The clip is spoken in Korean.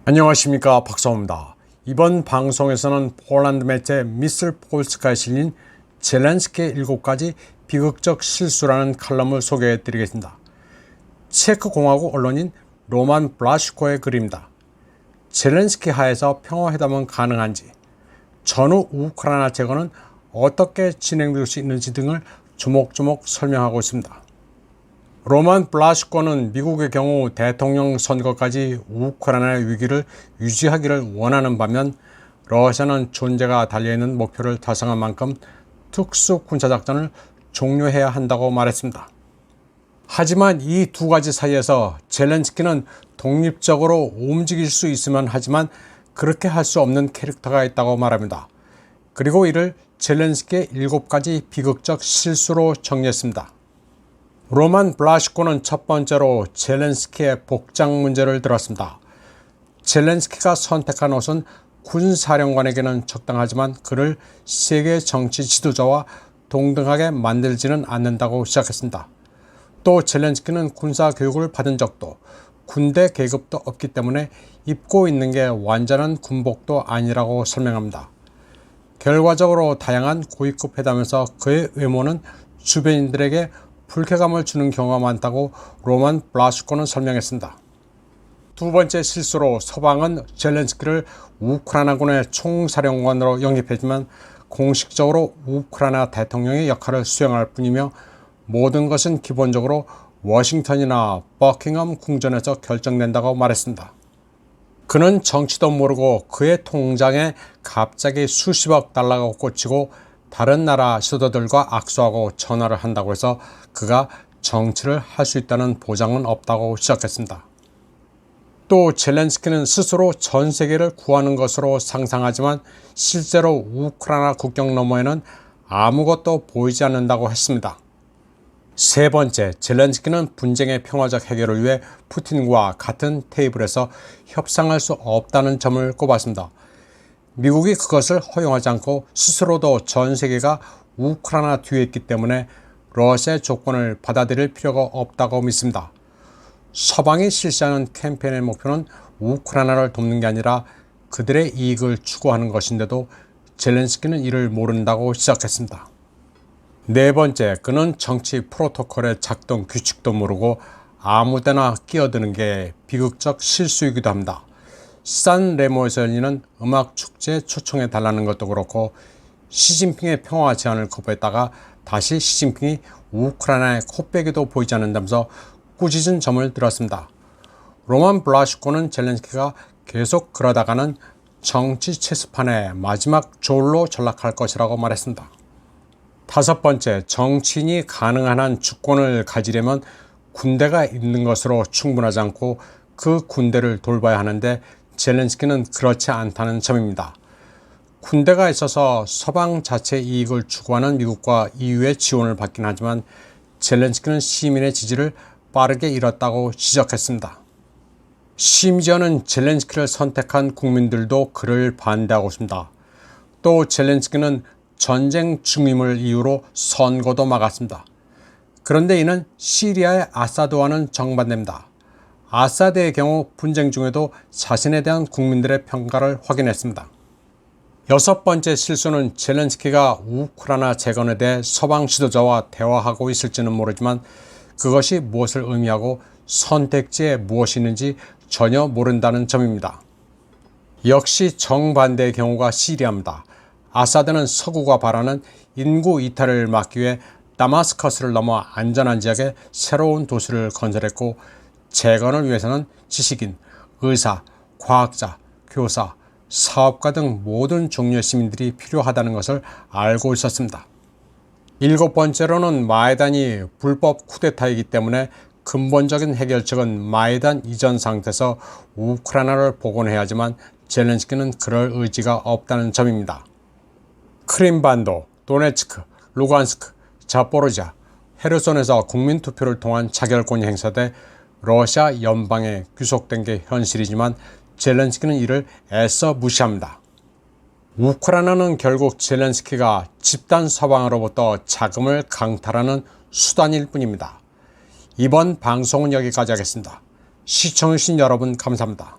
안녕하십니까, 박사호입니다. 이번 방송에서는 폴란드 매체 미슬 폴스카에 실린 젤렌스키의 7가지 비극적 실수라는 칼럼을 소개해 드리겠습니다. 체크 공화국 언론인 로만 블라시코의 글입니다. 젤렌스키 하에서 평화회담은 가능한지, 전후 우크라이나 제거는 어떻게 진행될 수 있는지 등을 조목조목 설명하고 있습니다. 로만 블라시코는 미국의 경우 대통령 선거까지 우크라이나의 위기를 유지하기를 원하는 반면 러시아는 존재가 달려있는 목표를 달성한 만큼 특수 군사작전을 종료해야 한다고 말했습니다. 하지만 이 두 가지 사이에서 젤렌스키는 독립적으로 움직일 수 있으면 하지만 그렇게 할 수 없는 캐릭터가 있다고 말합니다. 그리고 이를 젤렌스키의 7가지 비극적 실수로 정리했습니다. 로만 블라시코는 첫 번째로 젤렌스키의 복장 문제를 들었습니다. 젤렌스키가 선택한 옷은 군사령관에게는 적당하지만 그를 세계 정치 지도자와 동등하게 만들지는 않는다고 시작했습니다. 또 젤렌스키는 군사 교육을 받은 적도 군대 계급도 없기 때문에 입고 있는 게 완전한 군복도 아니라고 설명합니다. 결과적으로 다양한 고위급 회담에서 그의 외모는 주변인들에게 불쾌감을 주는 경우가 많다고 로만 블라시코는 설명했습니다. 두 번째 실수로 서방은 젤렌스키를 우크라이나군의 총사령관으로 영입했지만 공식적으로 우크라이나 대통령의 역할을 수행할 뿐이며 모든 것은 기본적으로 워싱턴이나 버킹엄 궁전에서 결정된다고 말했습니다. 그는 정치도 모르고 그의 통장에 갑자기 수십억 달러가 꽂히고 다른 나라 수도들과 악수하고 전화를 한다고 해서 그가 정치를 할 수 있다는 보장은 없다고 시작했습니다. 또 젤렌스키는 스스로 전 세계를 구하는 것으로 상상하지만 실제로 우크라이나 국경 너머에는 아무것도 보이지 않는다고 했습니다. 세 번째, 젤렌스키는 분쟁의 평화적 해결을 위해 푸틴과 같은 테이블에서 협상할 수 없다는 점을 꼽았습니다. 미국이 그것을 허용하지 않고 스스로도 전 세계가 우크라이나 뒤에 있기 때문에 러시아의 조건을 받아들일 필요가 없다고 믿습니다. 서방이 실시하는 캠페인의 목표는 우크라이나를 돕는 게 아니라 그들의 이익을 추구하는 것인데도 젤렌스키는 이를 모른다고 시작했습니다. 네 번째, 그는 정치 프로토콜의 작동 규칙도 모르고 아무데나 끼어드는 게 비극적 실수이기도 합니다. 산레모에서 열리는 음악축제에 초청해 달라는 것도 그렇고 시진핑의 평화 제안을 거부했다가 다시 시진핑이 우크라이나의 코빼기도 보이지 않는다면서 꾸짖은 점을 들었습니다. 로만 블라시코는 젤렌스키가 계속 그러다가는 정치 체스판의 마지막 졸로 전락할 것이라고 말했습니다. 다섯 번째, 정치인이 가능한 한 주권을 가지려면 군대가 있는 것으로 충분하지 않고 그 군대를 돌봐야 하는데 젤렌스키는 그렇지 않다는 점입니다. 군대가 있어서 서방 자체의 이익을 추구하는 미국과 EU의 지원을 받긴 하지만 젤렌스키는 시민의 지지를 빠르게 잃었다고 지적했습니다. 심지어는 젤렌스키를 선택한 국민들도 그를 반대하고 있습니다. 또 젤렌스키는 전쟁 중임을 이유로 선거도 막았습니다. 그런데 이는 시리아의 아사드와는 정반대입니다. 아사드의 경우 분쟁 중에도 자신에 대한 국민들의 평가를 확인했습니다. 여섯 번째 실수는 젤렌스키가 우크라이나 재건에 대해 서방 지도자와 대화하고 있을지는 모르지만 그것이 무엇을 의미하고 선택지에 무엇이 있는지 전혀 모른다는 점입니다. 역시 정반대의 경우가 시리아입니다. 아사드는 서구가 바라는 인구 이탈을 막기 위해 다마스커스를 넘어 안전한 지역에 새로운 도시를 건설했고 재건을 위해서는 지식인, 의사, 과학자, 교사, 사업가 등 모든 종류의 시민들이 필요하다는 것을 알고 있었습니다. 일곱 번째로는 마이단이 불법 쿠데타이기 때문에 근본적인 해결책은 마이단 이전 상태에서 우크라이나를 복원해야 하지만 젤렌스키는 그럴 의지가 없다는 점입니다. 크림반도, 도네츠크, 루간스크, 자포로지아, 헤르손에서 국민투표를 통한 자결권이 행사돼 러시아 연방에 귀속된 게 현실이지만 젤렌스키는 이를 애써 무시합니다. 우크라이나는 결국 젤렌스키가 집단 서방으로부터 자금을 강탈하는 수단일 뿐입니다. 이번 방송은 여기까지 하겠습니다. 시청해주신 여러분 감사합니다.